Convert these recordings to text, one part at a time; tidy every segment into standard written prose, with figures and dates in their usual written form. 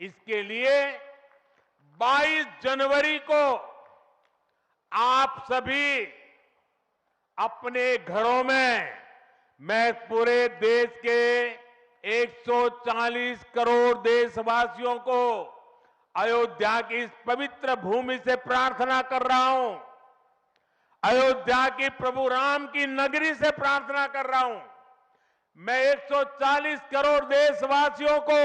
इसके लिए 22 जनवरी को आप सभी अपने घरों में, मैं पूरे देश के 140 करोड़ देशवासियों को अयोध्या की इस पवित्र भूमि से प्रार्थना कर रहा हूं, अयोध्या की प्रभु राम की नगरी से प्रार्थना कर रहा हूं। मैं 140 करोड़ देशवासियों को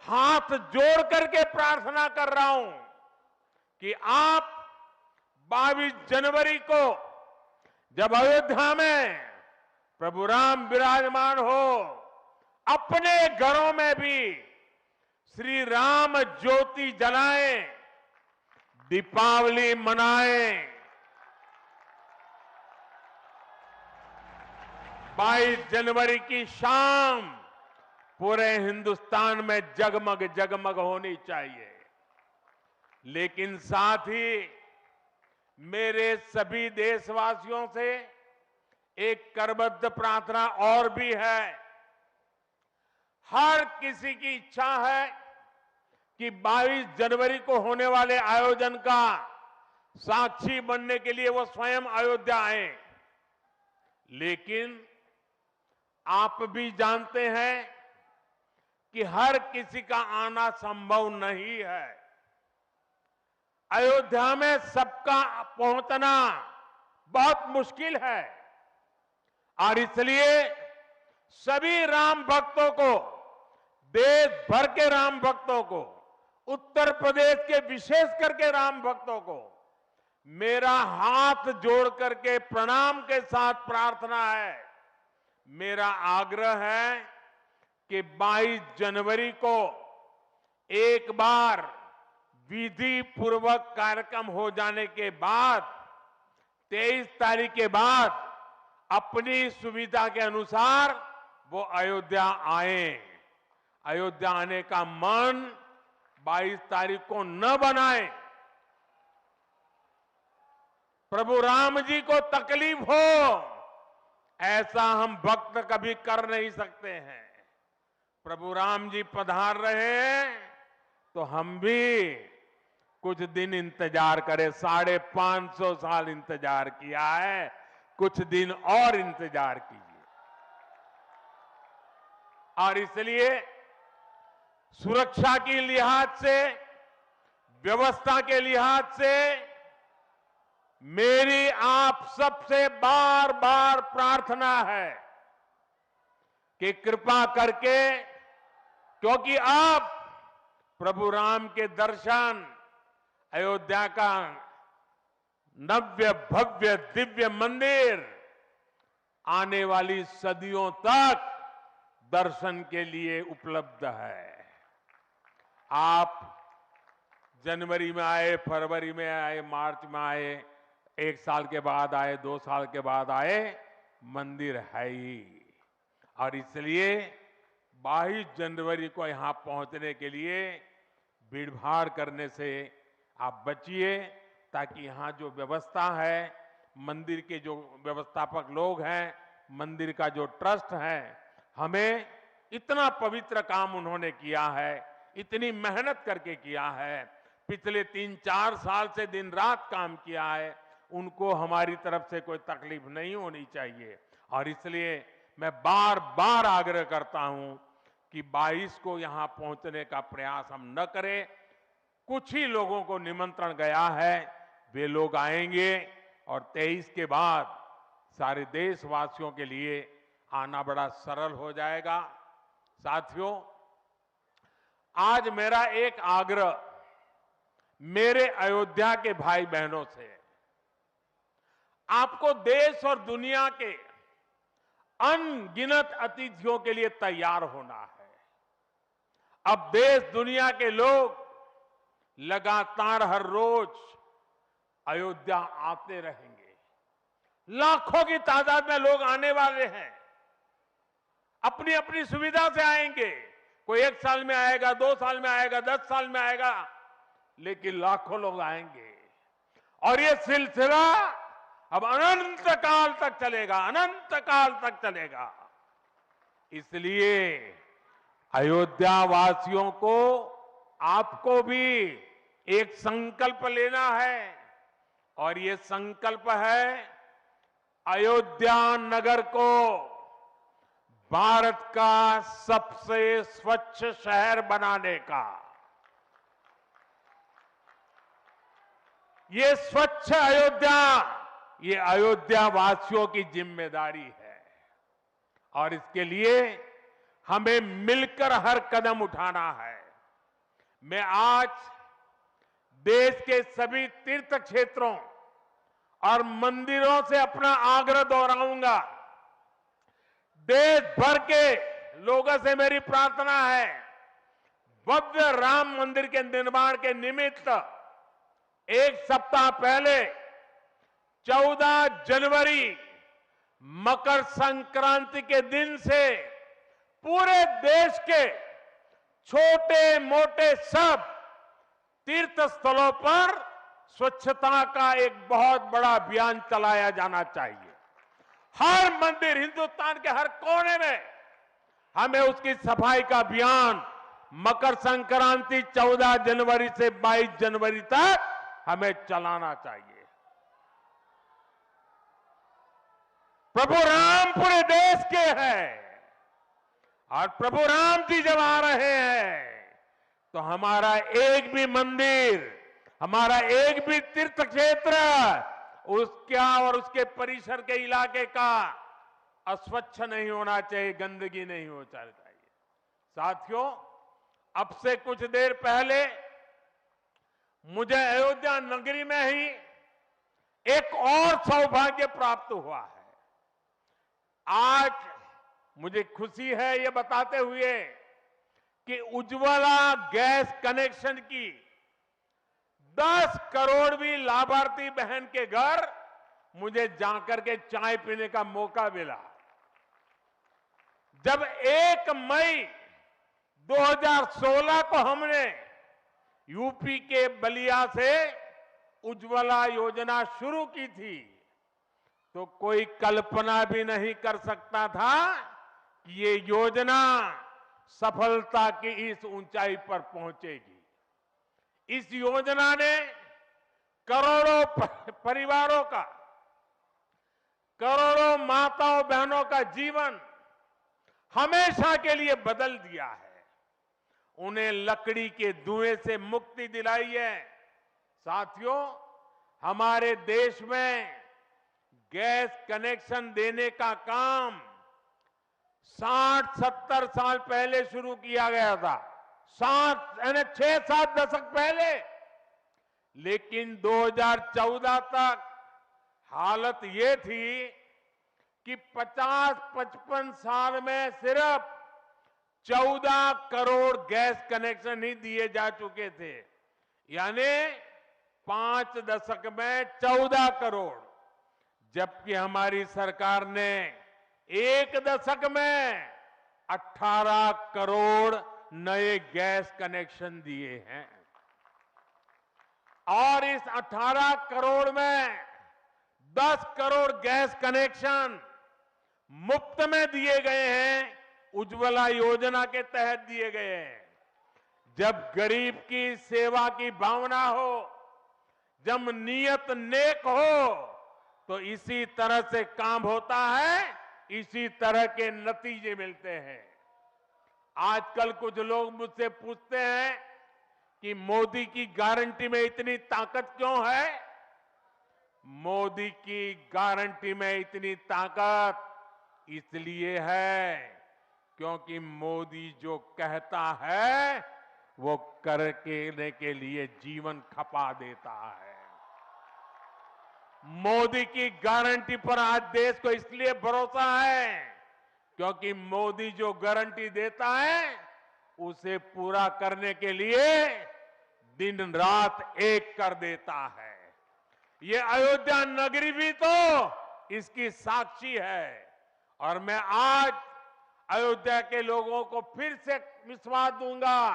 हाथ जोड़ करके प्रार्थना कर रहा हूं कि आप 22 जनवरी को जब अयोध्या में प्रभु राम विराजमान हो, अपने घरों में भी श्री राम ज्योति जलाएं, दीपावली मनाएं। 22 जनवरी की शाम पूरे हिंदुस्तान में जगमग जगमग होनी चाहिए। लेकिन साथ ही मेरे सभी देशवासियों से एक करबद्ध प्रार्थना और भी है। हर किसी की इच्छा है कि 22 जनवरी को होने वाले आयोजन का साक्षी बनने के लिए वो स्वयं अयोध्या आए। लेकिन आप भी जानते हैं कि हर किसी का आना संभव नहीं है। अयोध्या में सबका पहुंचना बहुत मुश्किल है और इसलिए सभी राम भक्तों को, देश भर के राम भक्तों को, उत्तर प्रदेश के विशेष करके राम भक्तों को मेरा हाथ जोड़ करके प्रणाम के साथ प्रार्थना है, मेरा आग्रह है कि 22 जनवरी को एक बार विधि पूर्वक कार्यक्रम हो जाने के बाद 23 तारीख के बाद अपनी सुविधा के अनुसार वो अयोध्या आए। अयोध्या आने का मन 22 तारीख को न बनाए। प्रभु राम जी को तकलीफ हो ऐसा हम भक्त कभी कर नहीं सकते हैं। प्रभु राम जी पधार रहे हैं तो हम भी कुछ दिन इंतजार करें। 550 साल इंतजार किया है, कुछ दिन और इंतजार कीजिए। और इसलिए सुरक्षा के लिहाज से, व्यवस्था के लिहाज से मेरी आप सबसे बार बार प्रार्थना है कि कृपा करके, क्योंकि आप प्रभु राम के दर्शन, अयोध्या का नव्य भव्य दिव्य मंदिर आने वाली सदियों तक दर्शन के लिए उपलब्ध है। आप जनवरी में आए, फरवरी में आए, मार्च में आए, 1 साल के बाद आए, 2 साल के बाद आए, मंदिर है ही। और इसलिए 22 जनवरी को यहां पहुंचने के लिए भीड़भाड़ करने से आप बचिए, ताकि यहां जो व्यवस्था है, मंदिर के जो व्यवस्थापक लोग हैं, मंदिर का जो ट्रस्ट है, हमें इतना पवित्र काम उन्होंने किया है, इतनी मेहनत करके किया है, पिछले 3-4 साल से दिन रात काम किया है, उनको हमारी तरफ से कोई तकलीफ नहीं होनी चाहिए। और इसलिए मैं बार बार आग्रह करता हूं कि 22 को यहां पहुंचने का प्रयास हम न करें। कुछ ही लोगों को निमंत्रण गया है, वे लोग आएंगे और 23 के बाद सारे देशवासियों के लिए आना बड़ा सरल हो जाएगा। साथियों, आज मेरा एक आग्रह मेरे अयोध्या के भाई बहनों से है। आपको देश और दुनिया के अनगिनत अतिथियों के लिए तैयार होना है। अब देश दुनिया के लोग लगातार हर रोज अयोध्या आते रहेंगे। लाखों की तादाद में लोग आने वाले हैं, अपनी अपनी सुविधा से आएंगे। कोई 1 साल में आएगा, 2 साल में आएगा, 10 साल में आएगा, लेकिन लाखों लोग आएंगे। और ये सिलसिला अब अनंत काल तक चलेगा, अनंत काल तक चलेगा। इसलिए अयोध्या वासियों को आपको भी एक संकल्प लेना है और ये संकल्प है अयोध्या नगर को भारत का सबसे स्वच्छ शहर बनाने का। ये स्वच्छ अयोध्या, ये अयोध्या वासियों की जिम्मेदारी है और इसके लिए हमें मिलकर हर कदम उठाना है। मैं आज देश के सभी तीर्थ क्षेत्रों और मंदिरों से अपना आग्रह दोहराऊंगा। देश भर के लोगों से मेरी प्रार्थना है, भव्य राम मंदिर के निर्माण के निमित्त एक सप्ताह पहले 14 जनवरी मकर संक्रांति के दिन से पूरे देश के छोटे मोटे सब तीर्थ स्थलों पर स्वच्छता का एक बहुत बड़ा अभियान चलाया जाना चाहिए। हर मंदिर, हिंदुस्तान के हर कोने में हमें उसकी सफाई का अभियान मकर संक्रांति 14 जनवरी से 22 जनवरी तक हमें चलाना चाहिए। प्रभु राम पूरे देश के हैं और प्रभु राम जी जब आ रहे हैं तो हमारा एक भी मंदिर, हमारा एक भी तीर्थ क्षेत्र उसका और उसके परिसर के इलाके का अस्वच्छ नहीं होना चाहिए, गंदगी नहीं होना चाहिए। साथियों, अब से कुछ देर पहले मुझे अयोध्या नगरी में ही एक और सौभाग्य प्राप्त हुआ है। आज मुझे खुशी है ये बताते हुए कि उज्ज्वला गैस कनेक्शन की 10 करोड़वीं लाभार्थी बहन के घर मुझे जाकर के चाय पीने का मौका मिला। जब 1 मई 2016 को हमने यूपी के बलिया से उज्ज्वला योजना शुरू की थी तो कोई कल्पना भी नहीं कर सकता था कि ये योजना सफलता की इस ऊंचाई पर पहुंचेगी। इस योजना ने करोड़ों परिवारों का, करोड़ों माताओं बहनों का जीवन हमेशा के लिए बदल दिया है। उन्हें लकड़ी के धुएं से मुक्ति दिलाई है। साथियों, हमारे देश में गैस कनेक्शन देने का काम 60-70 साल पहले शुरू किया गया था, 6-7 दशक पहले। लेकिन 2014 तक हालत ये थी कि 50-55 साल में सिर्फ 14 करोड़ गैस कनेक्शन ही दिए जा चुके थे, यानी 5 दशक में 14 करोड़, जबकि हमारी सरकार ने 1 दशक में 18 करोड़ नए गैस कनेक्शन दिए हैं। और इस 18 करोड़ में 10 करोड़ गैस कनेक्शन मुफ्त में दिए गए हैं, उज्ज्वला योजना के तहत दिए गए हैं। जब गरीब की सेवा की भावना हो, जब नियत नेक हो, तो इसी तरह से काम होता है, इसी तरह के नतीजे मिलते हैं। आजकल कुछ लोग मुझसे पूछते हैं कि मोदी की गारंटी में इतनी ताकत क्यों है? मोदी की गारंटी में इतनी ताकत इसलिए है क्योंकि मोदी जो कहता है वो करने के लिए जीवन खपा देता है। मोदी की गारंटी पर आज देश को इसलिए भरोसा है क्योंकि मोदी जो गारंटी देता है उसे पूरा करने के लिए दिन रात एक कर देता है। ये अयोध्या नगरी भी तो इसकी साक्षी है। और मैं आज अयोध्या के लोगों को फिर से विश्वास दूंगा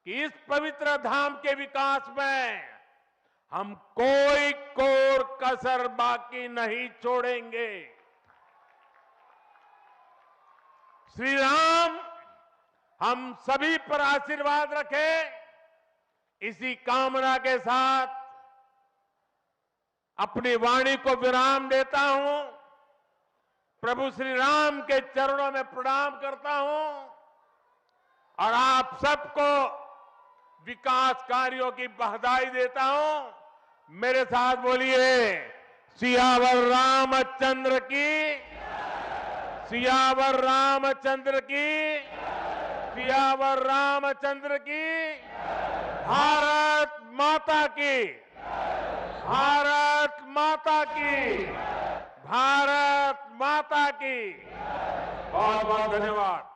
कि इस पवित्र धाम के विकास में हम कोई कोर कसर बाकी नहीं छोड़ेंगे। श्री राम हम सभी पर आशीर्वाद रखे, इसी कामना के साथ अपनी वाणी को विराम देता हूं। प्रभु श्री राम के चरणों में प्रणाम करता हूं और आप सबको विकास कार्यों की बधाई देता हूं। मेरे साथ बोलिए, सियावर रामचंद्र की, सियावर रामचंद्र की, सियावर रामचंद्र की। भारत माता की, भारत माता की, भारत माता की। बहुत बहुत धन्यवाद।